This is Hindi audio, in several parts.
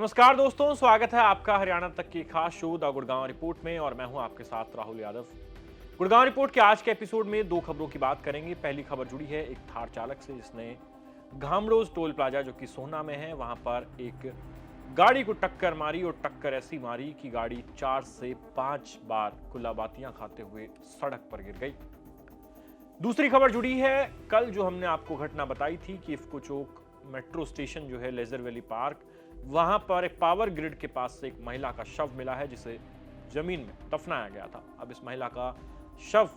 नमस्कार दोस्तों, स्वागत है आपका हरियाणा तक की खास शो द गुड़गांव रिपोर्ट में और मैं हूं आपके साथ राहुल यादव। गुड़गांव रिपोर्ट के आज के एपिसोड में दो खबरों की बात करेंगे। पहली खबर जुड़ी है एक थार चालक से जिसने घामडोज टोल प्लाजा जो कि सोहना में है वहां पर एक गाड़ी को टक्कर मारी और टक्कर ऐसी मारी कि गाड़ी 4 से 5 बार कुल्लाबातियां खाते हुए सड़क पर गिर गई। दूसरी खबर जुड़ी है कल जो हमने आपको घटना बताई थी कि इफ्को चौक मेट्रो स्टेशन जो है लेजर वैली पार्क, वहां पर एक पावर ग्रिड के पास से एक महिला का शव मिला है जिसे जमीन में दफनाया गया था। अब इस महिला का शव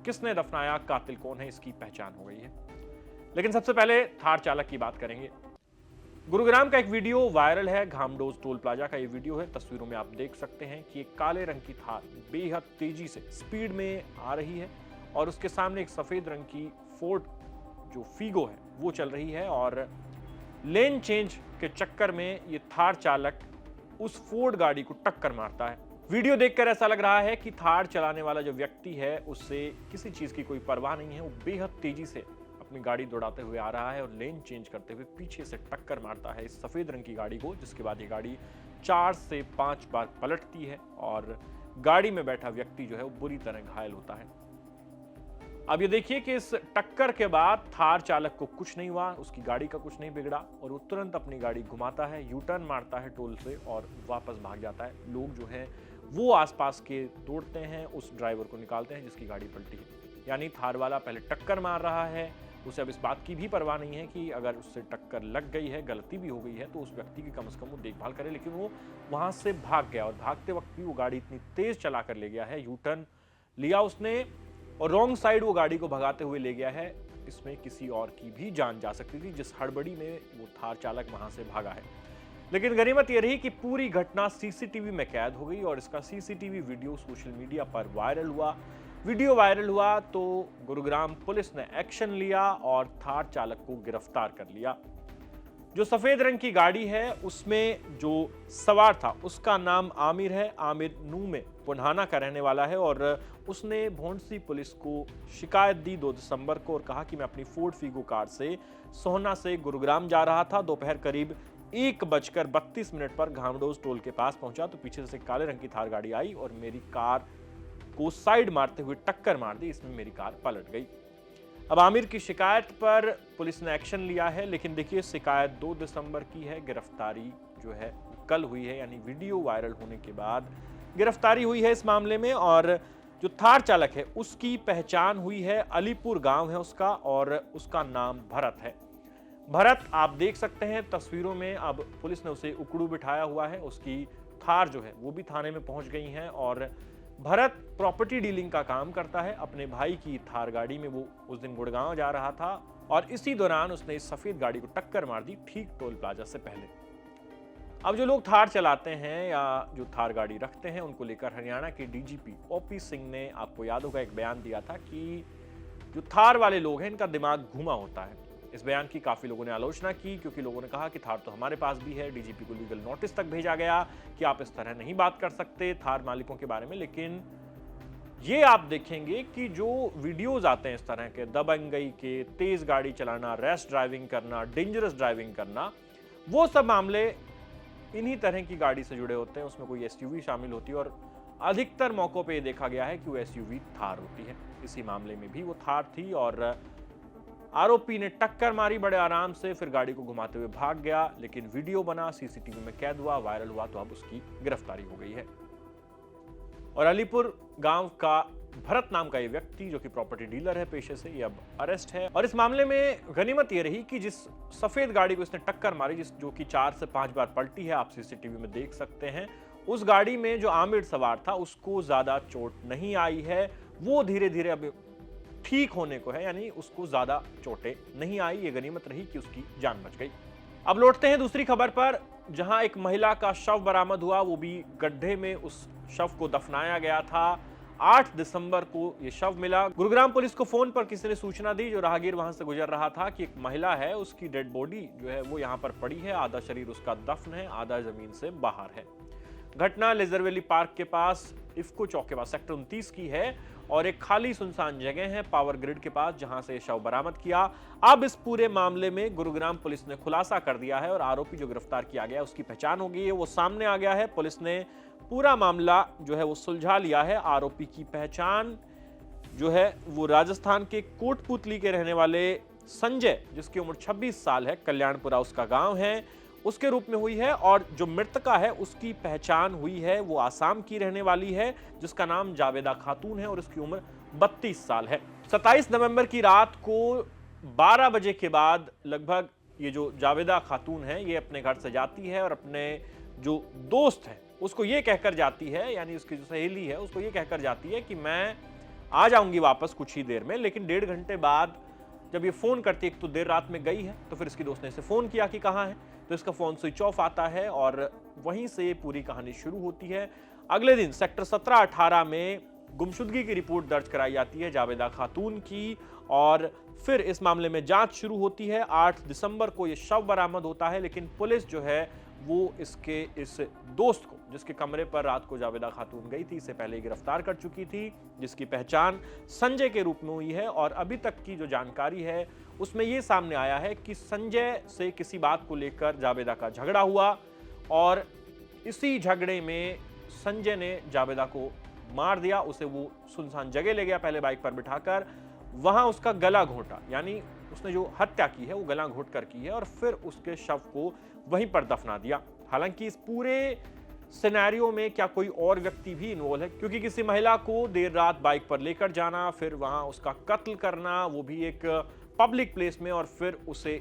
किसने दफनाया, कातिल कौन है, इसकी पहचान हो गई है। लेकिन सबसे पहले थार चालक की बात करेंगे। गुरुग्राम का एक वीडियो वायरल है। घामडोज टोल प्लाजा का ये वीडियो है। तस्वीरों में आप देख सकते हैं कि एक काले रंग की थार बेहद तेजी से स्पीड में आ रही है और उसके सामने एक सफेद रंग की फोर्ड जो फीगो है वो चल रही है और लेन चेंज के चक्कर में ये थार चालक उस फोर्ड गाड़ी को टक्कर मारता है। वीडियो देखकर ऐसा लग रहा है कि थार चलाने वाला जो व्यक्ति है उससे किसी चीज की कोई परवाह नहीं है। वो बेहद तेजी से अपनी गाड़ी दौड़ाते हुए आ रहा है और लेन चेंज करते हुए पीछे से टक्कर मारता है इस सफेद रंग की गाड़ी को, जिसके बाद ये गाड़ी 4 से 5 बार पलटती है और गाड़ी में बैठा व्यक्ति जो है वो बुरी तरह घायल होता है। अब ये देखिए कि इस टक्कर के बाद थार चालक को कुछ नहीं हुआ, उसकी गाड़ी का कुछ नहीं बिगड़ा और वो तुरंत अपनी गाड़ी घुमाता है, यू टर्न मारता है टोल से और वापस भाग जाता है। लोग जो हैं वो आसपास के दौड़ते हैं, उस ड्राइवर को निकालते हैं जिसकी गाड़ी पलटी है। यानी थार वाला पहले टक्कर मार रहा है, उसे अब इस बात की भी परवाह नहीं है कि अगर उससे टक्कर लग गई है, गलती भी हो गई है तो उस व्यक्ति की कम से कम वो देखभाल करे, लेकिन वो वहां से भाग गया और भागते वक्त भी वो गाड़ी इतनी तेज चला कर ले गया है, यू टर्न लिया उसने और रॉन्ग साइड वो गाड़ी को भगाते हुए ले गया है। इसमें किसी और की भी जान जा सकती थी, जिस हड़बड़ी में वो थार चालक वहां से भागा है। लेकिन गनीमत यह रही कि पूरी घटना सीसीटीवी में कैद हो गई और इसका सीसीटीवी वीडियो सोशल मीडिया पर वायरल हुआ। वीडियो वायरल हुआ तो गुरुग्राम पुलिस ने एक्शन लिया और थार चालक को गिरफ्तार कर लिया। जो सफेद रंग की गाड़ी है उसमें जो सवार था उसका नाम आमिर है। आमिर नू में पुन्हाना का रहने वाला है और उसने भोंडसी पुलिस को शिकायत दी 2 दिसंबर को और कहा कि मैं अपनी फोर्ड फीगो कार से सोहना से गुरुग्राम जा रहा था। दोपहर करीब 1:32 पर घामडोज टोल के पास पहुंचा तो पीछे से काले रंग की थार गाड़ी आई और मेरी कार को साइड मारते हुए टक्कर मार दी। इसमें मेरी कार पलट गई। अब आमिर की शिकायत पर पुलिस ने एक्शन लिया है, लेकिन देखिए शिकायत 2 दिसंबर की है, गिरफ्तारी जो है कल हुई है, यानी वीडियो वायरल होने के बाद गिरफ्तारी हुई है इस मामले में। और जो थार चालक है उसकी पहचान हुई है, अलीपुर गांव है उसका और उसका नाम भरत है। भरत आप देख सकते हैं तस्वीरों में। अब पुलिस ने उसे उकड़ू बिठाया हुआ है, उसकी थार जो है वो भी थाने में पहुंच गई है और भरत प्रॉपर्टी डीलिंग का काम करता है। अपने भाई की थार गाड़ी में वो उस दिन गुड़गांव जा रहा था और इसी दौरान उसने इस सफेद गाड़ी को टक्कर मार दी ठीक टोल प्लाजा से पहले। अब जो लोग थार चलाते हैं या जो थार गाड़ी रखते हैं उनको लेकर हरियाणा के डीजीपी ओपी सिंह ने, आपको याद होगा, एक बयान दिया था कि जो थार वाले लोग हैं इनका दिमाग घुमा होता है। इस बयान की काफी लोगों ने आलोचना की क्योंकि लोगों ने कहा कि थार तो हमारे पास भी है। डीजीपी को लीगल नोटिस तक भेजा गया कि आप इस तरह नहीं बात कर सकते थार मालिकों के बारे में। लेकिन ये आप देखेंगे कि जो वीडियोस आते हैं इस तरह के दबंगई के, तेज गाड़ी चलाना, रैश ड्राइविंग करना, डेंजरस ड्राइविंग करना, वो सब मामले इन्हीं तरह की गाड़ी से जुड़े होते हैं। उसमें कोई एसयूवी शामिल होती है और अधिकतर मौकों पे ये देखा गया है कि वो एसयूवी थार होती है। इसी मामले में भी वो थार थी और आरोपी ने टक्कर मारी बड़े आराम से, फिर गाड़ी को घुमाते हुए भाग गया। लेकिन वीडियो बना, सीसीटीवी में कैद हुआ, वायरल हुआ तो अब उसकी गिरफ्तारी हो गई है। और अलीपुर गांव का भरत नाम का ये व्यक्ति जो कि प्रॉपर्टी डीलर है पेशे से, ये अब अरेस्ट है। और इस मामले में गनीमत ये रही कि जिस सफेद गाड़ी को इसने टक्कर मारी, जो कि 4 से 5 बार पलटी है, आप सीसीटीवी में देख सकते हैं, उस गाड़ी में जो आमिर सवार था उसको ज्यादा चोट नहीं आई है। वो धीरे धीरे अब ठीक होने को है, यानी उसको ज्यादा चोटें नहीं आई। ये गनीमत रही कि उसकी जान बच गई। अब लौटते हैं दूसरी खबर पर, जहां एक महिला का शव बरामद हुआ, वो भी गड्ढे में उस शव को दफनाया गया था। 8 दिसंबर को यह शव मिला। गुरुग्राम पुलिस को फोन पर किसी ने सूचना दी, जो राहगीर वहां से गुजर रहा था, कि एक महिला है, उसकी डेड बॉडी जो है वो यहां पर पड़ी है। आधा शरीर उसका दफन है, आधा जमीन से बाहर है। घटना लेजर वैली पार्क के पास इफ्को चौक के पास सेक्टर 29 की है और एक खाली सुनसान जगह है पावर ग्रिड के पास जहां से शव बरामद किया। अब इस पूरे मामले में गुरुग्राम पुलिस ने खुलासा कर दिया है और आरोपी जो गिरफ्तार किया गया उसकी पहचान हो गई है, वो सामने आ गया है। पुलिस ने पूरा मामला जो है वो सुलझा लिया है। आरोपी की पहचान जो है वो राजस्थान के कोटपुतली के रहने वाले संजय, जिसकी उम्र 26 साल है, कल्याणपुरा उसका गांव है, उसके रूप में हुई है। और जो मृतका है उसकी पहचान हुई है, वो आसाम की रहने वाली है जिसका नाम जावेदा खातून है और उसकी उम्र 32 साल है। 27 नवंबर की रात को 12 बजे के बाद लगभग ये जो जावेदा खातून है ये अपने घर से जाती है और अपने जो दोस्त है उसको ये कहकर जाती है, यानी उसकी जो सहेली है उसको ये कहकर जाती है कि मैं आ जाऊंगी वापस कुछ ही देर में। लेकिन 1.5 घंटे बाद जब ये फोन करती है, एक तो देर रात में गई है, तो फिर इसकी दोस्त ने इसे फोन किया कि कहाँ है, तो इसका फोन स्विच ऑफ आता है और वहीं से पूरी कहानी शुरू होती है। अगले दिन सेक्टर 17-18 में गुमशुदगी की रिपोर्ट दर्ज कराई जाती है जावेदा खातून की और फिर इस मामले में जांच शुरू होती है। 8 दिसंबर को यह शव बरामद होता है, लेकिन पुलिस जो है वो इसके इस दोस्त को, जिसके कमरे पर रात को जावेदा खातून गई थी, इसे पहले ही गिरफ्तार कर चुकी थी, जिसकी पहचान संजय के रूप में हुई है। और अभी तक की जो जानकारी है उसमें यह सामने आया है कि संजय से किसी बात को लेकर जावेदा का झगड़ा हुआ और इसी झगड़े में संजय ने जावेदा को मार दिया। उसे वो सुनसान जगह ले गया, पहले बाइक पर बिठाकर, वहां उसका गला घोंटा, यानी उसने जो हत्या की है वो गला घोंट कर की है और फिर उसके शव को वहीं पर दफना दिया। हालांकि इस पूरे सिनेरियो में क्या कोई और व्यक्ति भी इन्वॉल्व है, क्योंकि किसी महिला को देर रात बाइक पर लेकर जाना, फिर वहां उसका कत्ल करना, वो भी एक पब्लिक प्लेस में, और फिर उसे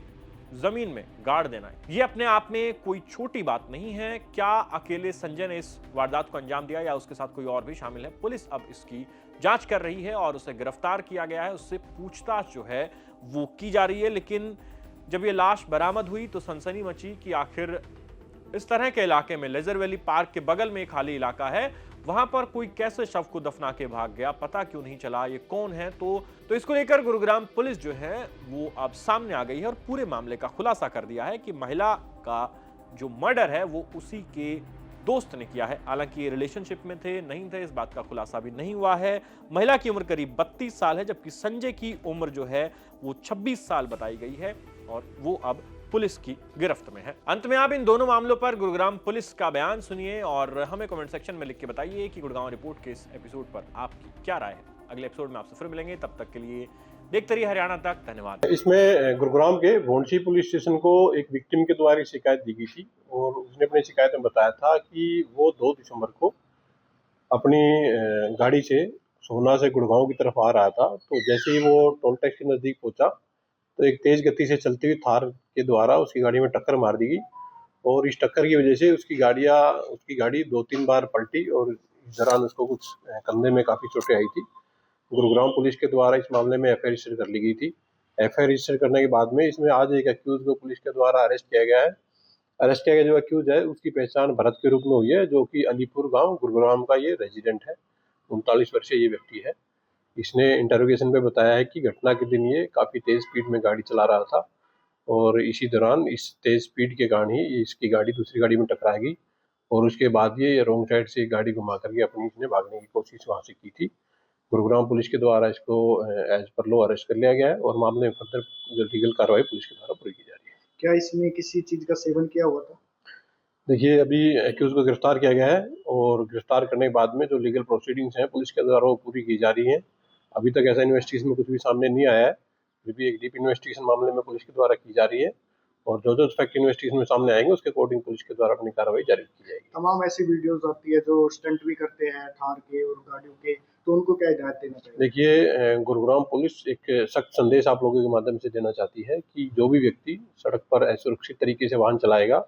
जमीन में गाड़ देना है, ये अपने आप में कोई छोटी बात नहीं है। क्या अकेले संजय ने इस वारदात को अंजाम दिया या उसके साथ कोई और भी शामिल है? पुलिस अब इसकी जांच कर रही है और उसे गिरफ्तार किया गया है, उससे पूछताछ जो है वो की जा रही है। लेकिन जब ये लाश बरामद हुई तो सनसनी मची कि आखिर इस तरह के इलाके में, लेजर वैली पार्क के बगल में खाली इलाका है, वहां पर कोई कैसे शव को दफना के भाग गया, पता क्यों नहीं चला, ये कौन है? तो इसको लेकर गुरुग्राम पुलिस जो है वो अब सामने आ गई है और पूरे मामले का खुलासा कर दिया है कि महिला का जो मर्डर है वो उसी के दोस्त ने किया है। हालांकि ये रिलेशनशिप में थे नहीं थे, इस बात का खुलासा भी नहीं हुआ है। महिला की उम्र करीब 32 साल है, जबकि संजय की उम्र जो है वो 26 साल बताई गई है और वो अब पुलिस की गिरफ्त में है। अंत में आप इन दोनों मामलों पर गुरुग्राम पुलिस का बयान सुनिए और हमें कमेंट सेक्शन में लिख के बताइए कि गुड़गांव रिपोर्ट के इस एपिसोड पर आपकी क्या राय है। अगले एपिसोड में आपसे फिर मिलेंगे, तब तक के लिए देखते रहिए हरियाणा तक। धन्यवाद। इसमें गुरुग्राम के भोंडसी पुलिस स्टेशन को एक विक्टिम के द्वारा शिकायत दी गई थी और उसने अपनी शिकायत में बताया था कि वो 2 दिसंबर को अपनी गाड़ी से सोहना से गुड़गांव की तरफ आ रहा था। तो जैसे ही वो टोल टैक्स के नज़दीक पहुंचा तो एक तेज गति से चलती हुई थार के द्वारा उसकी गाड़ी में टक्कर मार दी गई और इस टक्कर की वजह से उसकी गाड़ी 2-3 बार पलटी और इस दौरान उसको कुछ कंधे में काफ़ी चोटें आई थी। गुरुग्राम पुलिस के द्वारा इस मामले में एफआईआर रजिस्टर कर ली गई थी। एफआईआर रजिस्टर करने के बाद में इसमें आज एक अक्यूज को पुलिस के द्वारा अरेस्ट किया गया है। अरेस्ट किया गया जो अक्यूज है उसकी पहचान भरत के रूप में हुई है, जो कि अलीपुर गांव गुरुग्राम का ये रेजिडेंट है। 39 वर्षीय ये व्यक्ति है। इसने इंटरोगेशन में बताया है कि घटना के दिन ये काफ़ी तेज स्पीड में गाड़ी चला रहा था और इसी दौरान इस तेज स्पीड के कारण ही इसकी गाड़ी दूसरी गाड़ी में टकरा गई और उसके बाद ये रोंग साइड से गाड़ी घुमा करके अपनी इसने भागने की कोशिश वहाँ से की थी। गुरुग्राम पुलिस के द्वारा इसको एज पर लॉ अरेस्ट कर लिया गया है और मामले में फर्दर जो लीगल कार्रवाई पुलिस के द्वारा पूरी की जा रही है। क्या इसमें किसी चीज का सेवन किया हुआ था? देखिए, अभी एक्यूज को गिरफ्तार किया गया है और गिरफ्तार करने के बाद में जो लीगल प्रोसीडिंग्स हैं पुलिस के द्वारा वो पूरी की जा रही हैं। अभी तक ऐसा इन्वेस्टिगेशन में कुछ भी सामने नहीं आया है, फिर भी एक डीप इन्वेस्टिगेशन मामले में पुलिस के द्वारा की जा रही है और जो फैक्ट इन्वेस्टिगेशन में सामने आएंगे उसके अकॉर्डिंग पुलिस के द्वारा अपनी कार्रवाई जारी की जाएगी। तमाम ऐसी वीडियोस आती है जो स्टंट भी करते हैं थार के और गाड़ियों के, तो उनको क्या हिदायत देना चाहिए? देखिए, गुरुग्राम पुलिस एक सख्त संदेश आप लोगों के माध्यम से देना चाहती है कि जो भी व्यक्ति सड़क पर असुरक्षित तरीके से वाहन चलाएगा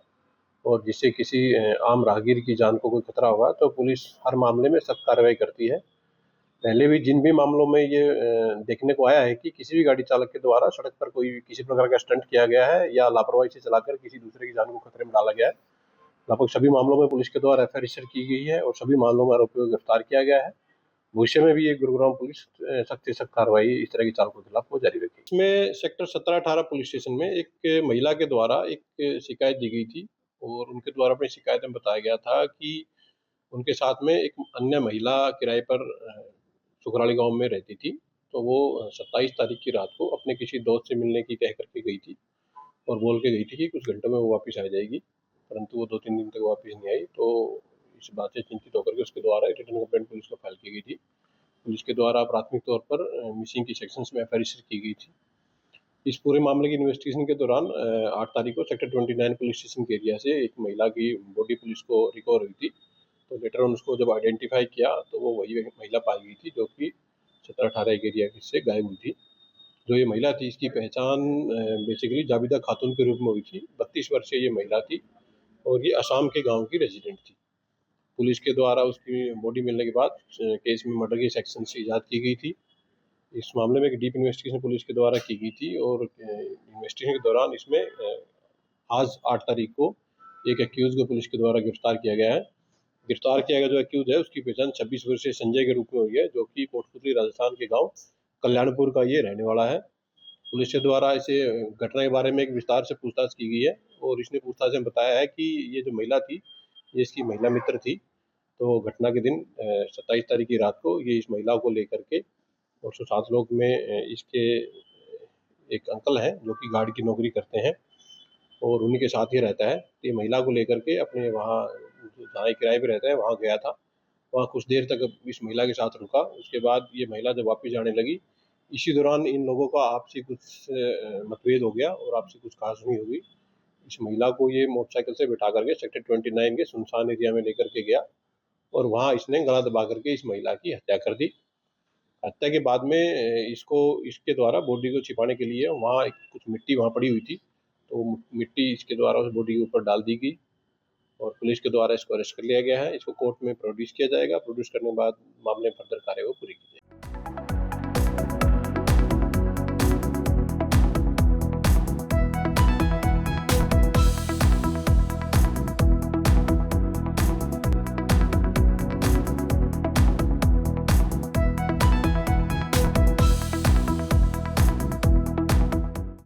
और जिससे किसी आम राहगीर की जान को कोई खतरा होगा तो पुलिस हर मामले में सख्त कार्रवाई करती है। पहले भी जिन भी मामलों में ये देखने को आया है कि किसी भी गाड़ी चालक के द्वारा सड़क पर कोई किसी प्रकार का स्टंट किया गया है या लापरवाही से चलाकर किसी दूसरे की जान को खतरे में डाला गया है, लगभग सभी मामलों में पुलिस के द्वारा एफआईआर रजिस्टर की गई है और सभी मामलों में आरोपियों को गिरफ्तार किया गया है। भविष्य में भी ये गुरुग्राम पुलिस सख्त से सख्त कार्रवाई इस तरह के चालकों के खिलाफ वो जारी रखेगी। इसमें सेक्टर 17-18 पुलिस स्टेशन में एक महिला के द्वारा एक शिकायत दी गई थी और उनके द्वारा अपनी शिकायत में बताया गया था कि उनके साथ में एक अन्य महिला किराए पर सुखराली गांव में रहती थी। तो वो 27 तारीख की रात को अपने किसी दोस्त से मिलने की कह करके गई थी और बोल के गई थी कि कुछ घंटों में वो वापस आ जाएगी, परंतु वो 2-3 दिन तक वापस नहीं आई। तो इस बात से चिंतित होकर के उसके द्वारा रिटर्न कंप्लेंट पुलिस को फाइल की गई थी। पुलिस के द्वारा प्राथमिक तौर पर मिसिंग की सेक्शंस में एफआईआर रजिस्टर की गई थी। इस पूरे मामले की इन्वेस्टिगेशन के दौरान 8 तारीख को सेक्टर 29 पुलिस स्टेशन के एरिया से एक महिला की बॉडी पुलिस को रिकवर हुई थी। तो लेटर ऑन उसको जब आइडेंटिफाई किया तो वो वही महिला पाई गई थी जो कि 17-18 एक एरिया से गायब हुई थी। जो ये महिला थी इसकी पहचान बेसिकली जाबिदा खातून के रूप में हुई थी। 32 वर्षीय ये महिला थी और ये असम के गांव की रेजिडेंट थी। पुलिस के द्वारा उसकी बॉडी मिलने के बाद केस में मर्डर की सेक्शन से इजाद की गई थी। इस मामले में एक डीप इन्वेस्टिगेशन पुलिस के द्वारा की गई थी और इन्वेस्टिगेशन के दौरान इसमें आज 8 तारीख को एक एक्यूज को पुलिस के द्वारा गिरफ्तार किया गया है। गिरफ्तार किया गया जो एक्यूज है उसकी पहचान 26 वर्षीय संजय के रूप में हुई है, जो कि कोटपुतली राजस्थान के गांव कल्याणपुर का ये रहने वाला है। पुलिस के द्वारा इसे घटना के बारे में एक विस्तार से पूछताछ की गई है और इसने पूछताछ में बताया है कि ये जो महिला थी ये इसकी महिला मित्र थी। तो घटना के दिन 27 तारीख की रात को ये इस महिला को लेकर के और 107 लोग में इसके एक अंकल हैं जो कि गार्ड की नौकरी करते हैं और उन्हीं के साथ ही रहता है। तो ये महिला को लेकर के अपने वहाँ जहाँ किराए पे रहता है वहाँ गया था। वहाँ कुछ देर तक इस महिला के साथ रुका। उसके बाद ये महिला जब वापस जाने लगी, इसी दौरान इन लोगों का आपसी कुछ मतभेद हो गया और आपसी कुछ कहासुनी हो गई। इस महिला को ये मोटरसाइकिल से बिठा करके सेक्टर 29 के सुनसान एरिया में लेकर के गया और वहाँ इसने गला दबा करके इस महिला की हत्या कर दी। हत्या के बाद में इसके द्वारा बॉडी को छिपाने के लिए वहाँ कुछ मिट्टी वहाँ पड़ी हुई थी, तो मिट्टी इसके द्वारा उस बॉडी के ऊपर डाल दी गई और पुलिस के द्वारा इसको अरेस्ट कर लिया गया है। इसको कोर्ट में प्रोड्यूस किया जाएगा। प्रोड्यूस करने के बाद मामले में फर्दर कार्रवाई पूरी की जाएगी।